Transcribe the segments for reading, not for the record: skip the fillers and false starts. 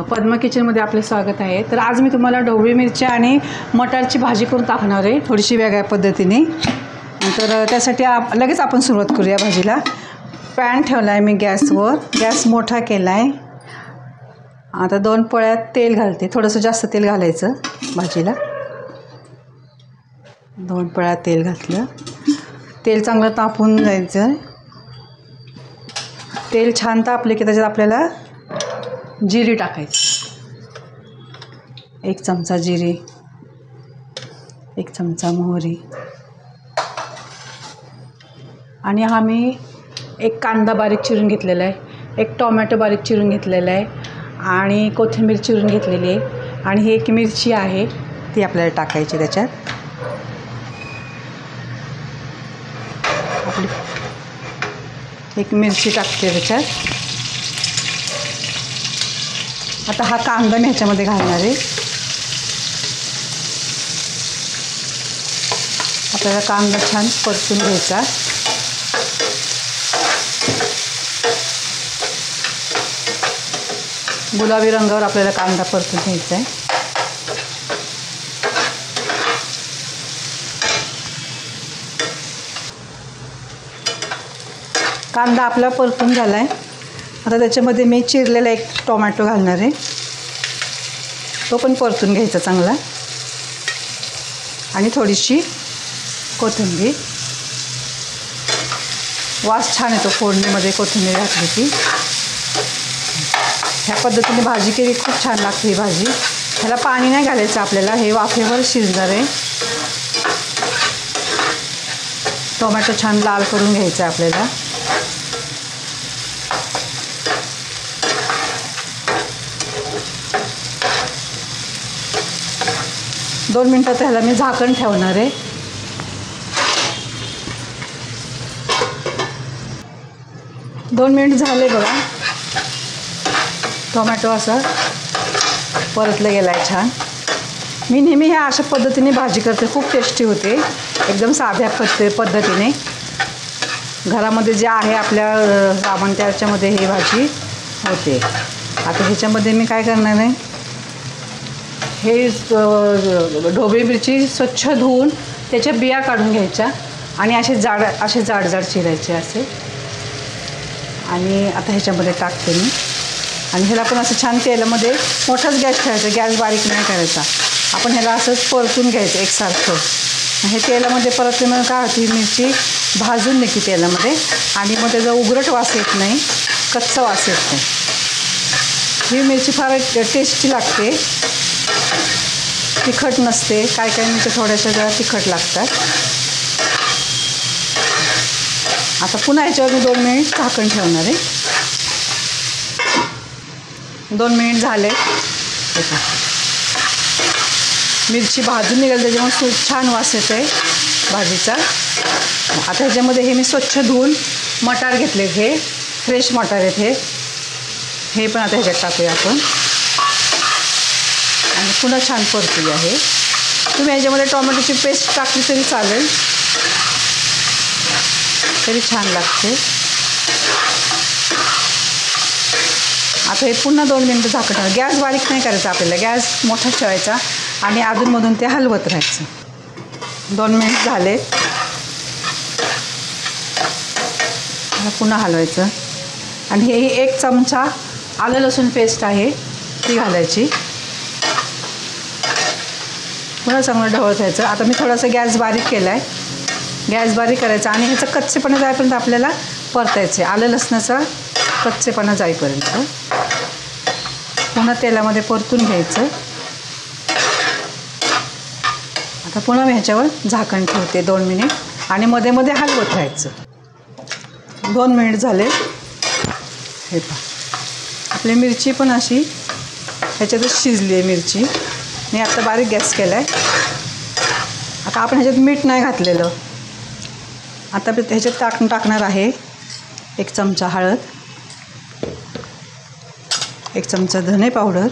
पद्मा किचनमध्ये आपले स्वागत आहे। तर आज मी तुम्हाला ढोबळी मिरची आणि मटारची भाजी करून टाकणार आहे, थोडीशी वेगळ्या पद्धतीने। तर त्यासाठी लगेच आपण सुरुवात करूया भाजीला। पॅन ठेवला आहे मी गॅसवर, गॅस मोठा केला आहे। आता 2 पळ्यात तेल घालते, थोडंसं जास्त तेल घालायचं भाजीला। 2 पळ्यात तेल घातलं, तेल चांगलं तापून जायचं। तेल छान तापले की त्याच्यात आपल्याला जिरी टाकायची, 1 चमचा जिरी, 1 चमचा मोहरी, आणि हा मी 1 कांदा बारीक चिरून घेतलेला आहे, 1 टोमॅटो बारीक चिरून घेतलेला आहे, आणि कोथिंबीर चिरून घेतलेली आहे, आणि ही 1 मिरची आहे ती आपल्याला टाकायची त्याच्यात। आपली 1 मिरची टाकते त्याच्यात। आता हा कांदा मी ह्याच्यामध्ये घालणार आहे। आपल्याला कांदा छान परतून घ्यायचा। गुलाबी रंगावर आपल्याला कांदा परतून घ्यायचा आहे। कांदा आपला परतून झाला आहे। आता त्याच्यामध्ये मी चिरलेला 1 टोमॅटो घालणार आहे, तो पण परतून घ्यायचा चांगला, आणि थोडीशी कोथिंबीर। वास छान येतो फोडणीमध्ये कोथिंबीर घातली की। ह्या पद्धतीने भाजी केली खूप छान लागते ही भाजी। ह्याला पाणी नाही घालायचं आपल्याला, हे वाफेवर शिजणार आहे। टोमॅटो छान लाल करून घ्यायचं आहे आपल्याला। दोन मिनटात ह्याला मी झाकण ठेवणार आहे। 2 मिनिट झाले बघा, टोमॅटो असा परतला गेला आहे छान। मी नेहमी ह्या अशा पद्धतीने भाजी करते, खूप टेस्टी होते, एकदम साध्या पद्धतीने। घरामध्ये जे आहे आपल्या सामान त्याच्यामध्ये ही भाजी होते। आता ह्याच्यामध्ये मी काय करणार आहे, हे ढोबळी मिरची स्वच्छ धुवून त्याच्या बिया काढून घ्यायच्या, आणि असे जाड चिरायचे असे। आणि आता ह्याच्यामध्ये टाकते मी, आणि ह्याला पण असं छान तेलामध्ये मोठाच गॅस ठेवायचा, गॅस बारीक नाही करायचा। आपण ह्याला असंच परतून घ्यायचं एकसारखं। हे तेलामध्ये परतल्यामुळे काय होती, मिरची भाजून निघते तेलामध्ये, आणि मग त्याचा उघरट वास येत नाही, कच्चा वास येत नाही। ही मिरची फार टेस्टी लागते, तिखट नसते। काय मिरच्या थोड्याशा जरा तिखट लागतात। आता पुन्हा ह्याच्यावर मी 2 मिनिट झाकण ठेवणार आहे। 2 मिनिट झाले, मिरची भाजून निघाली, त्याच्यामुळे छान वास येतो आहे भाजीचा। आता ह्याच्यामध्ये हे मी स्वच्छ धुवून मटार घेतले, हे फ्रेश मटार आहेत, हे पण आता ह्याच्यात टाकूया आपण, आणि पुन्हा छान परतूया। हे तुम्ही ह्याच्यामध्ये टोमॅटोची पेस्ट टाकली तरी चालेल, तरी छान लागते। आता हे पुन्हा 2 मिनिटं झाकण ठेवा, गॅस बारीक नाही करायचा आपल्याला, गॅस मोठा ठेवायचा, आणि अधूनमधून ते हलवत राहायचं। 2 मिनिट झाले, पुन्हा हलवायचं, आणि हे 1 चमचा आलं लसूण पेस्ट आहे ती घालायची, पुन्हा चांगलं ढवळत राहायचं। आता मी थोडासा गॅस बारीक केला आहे, गॅस बारीक करायचा, आणि ह्याचा कच्चेपणा जाईपर्यंत आपल्याला परतायचे, आलं लसणाचा कच्चेपणा जाईपर्यंत पुन्हा तेलामध्ये परतून घ्यायचं। आता पुन्हा मी ह्याच्यावर झाकण ठेवते 2 मिनिट, आणि मध्ये मध्ये हलवत राहायचं। 2 मिनिट झाले, हे पहा आपली मिरची पण अशी ह्याच्यातच शिजली आहे मिरची। मी आता बारीक गॅस केला आहे। आता आपण ह्याच्यात मीठ नाही घातलेलं, आता ह्याच्यात टाकणार आहे 1 चमचा हळद, 1 चमचा धने पावडर,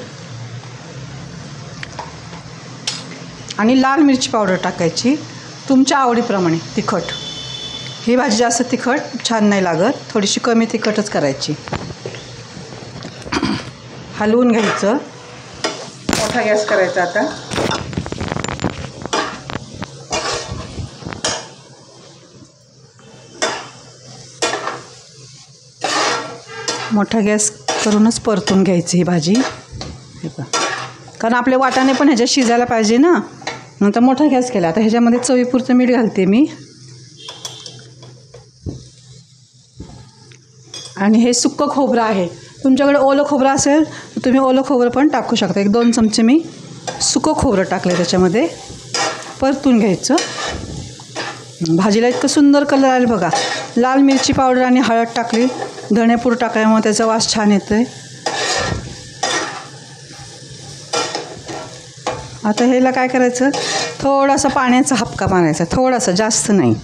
आणि लाल मिरची पावडर टाकायची तुमच्या आवडीप्रमाणे तिखट। ही भाजी जास्त तिखट छान नाही लागत, थोडीशी कमी तिखटच करायची। हलवून घ्यायचं. मोठा गॅस करायचा आता. मोठा गॅस करूनच परतून घ्यायची ही भाजी. कारण आपले वाटाणे पण ह्याच्यात शिजायला पाहिजे ना, नंतर मोठा गॅस केला. आता ह्याच्यामध्ये चवीपुरतं मीठ घालते मी. आणि हे सुक्कं खोबरं आहे. तुमच्याकडे ओलं खोबरं असेल तर तुम्ही ओलं खोबरं पण टाकू शकता. 1-2 चमचे मी सुकं खोबरं टाकले त्याच्यामध्ये. परतून घ्यायचं. भाजीला इतकं सुंदर कलर आले बघा. लाल मिरची पावडर आणि हळद टाकली, धणेपूड टाकल्यामुळे त्याचा वास छान येतो आहे. आता ह्याला काय करायचं, थोडासा पाण्याचा हपका मारायचा, थोडासा, जास्त नाही.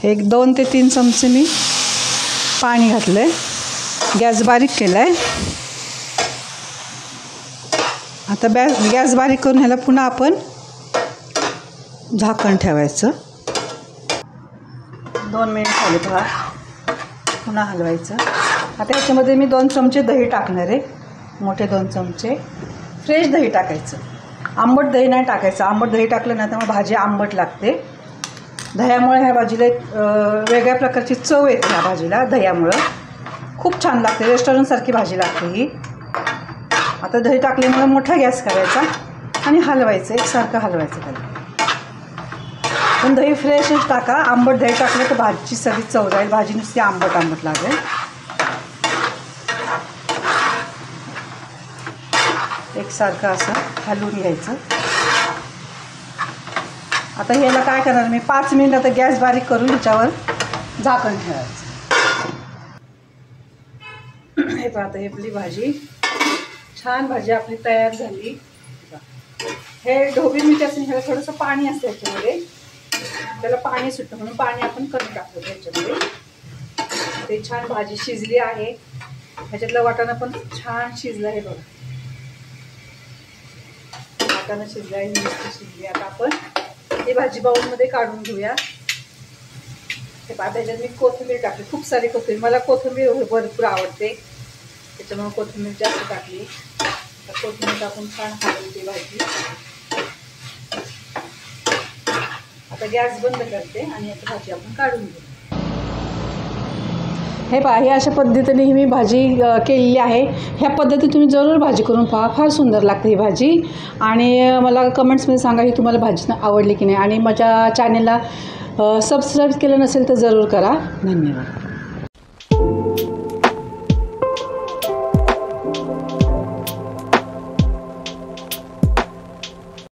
1-2 ते 3 चमचे मी पाणी घातलं आहे. गॅस बारीक केला आहे. आता गॅस बारीक करून ह्याला पुन्हा आपण झाकण ठेवायचं. 2 मिनिट झाले बघा. पुन्हा हलवायचं. आता ह्याच्यामध्ये मी 2 चमचे दही टाकणार आहे. मोठे 2 चमचे फ्रेश दही टाकायचं. आंबट दही नाही टाकायचं. आंबट दही टाकलं ना त्यामुळे भाजी आंबट लागते. दह्यामुळे ह्या भाजीला एक वेगळ्या प्रकारची चव येते. ह्या भाजीला दह्यामुळं खूप छान लागते. रेस्टॉरंटसारखी भाजी लागते ही. आता दही टाकल्यामुळे मोठा गॅस करायचा आणि हलवायचं, एकसारखं हलवायचं त्याला. पण दही फ्रेशच टाका. आंबट दही टाकलं तर भाजीची सगळी चव जाईल. भाजी नुसती आंबट आंबट लागेल. एकसारखं असं हलवून घ्यायचं. आता ह्याला काय करणार मी, 5 मिनिट आता गॅस बारीक करून ह्याच्यावर झाकण ठेवायचं. हे पहा, आता आपली भाजी, छान भाजी आपली तयार झाली. हे ढोबळी मिरची असेल, ह्याला थोडंसं पाणी असतं ह्याच्यामध्ये, त्याला पाणी सुटतं म्हणून पाणी आपण कमी टाकतो ह्याच्यामध्ये. ते छान भाजी शिजली आहे. ह्याच्यातलं वाटाणा पण छान शिजलं आहे बघा. वाटाणा शिजला आहे, मिरची शिजली. आता आपण ही भाजी बाउलमध्ये काढून घेऊया. हे पाहता ह्याच्यात मी कोथिंबीर टाकली, खूप सारी कोथिंबीर. मला कोथिंबीर भरपूर आवडते, त्याच्यामुळे कोथिंबीर जास्त टाकली. कोथिंबीर टाकून छान हलवते भाजी. आता गॅस बंद करते आणि आता भाजी आपण काढून घेऊ. हे पहा, ही अशा पद्धतीने ही मी भाजी केलेली आहे. ह्या पद्धतीने तुम्ही जरूर भाजी करून पहा. फार सुंदर लागते ही भाजी. आणि मला कमेंट्समध्ये सांगा की तुम्हाला भाजी आवडली की नाही. आणि माझ्या चॅनेलला सबस्क्राईब केलं नसेल तर जरूर करा. धन्यवाद.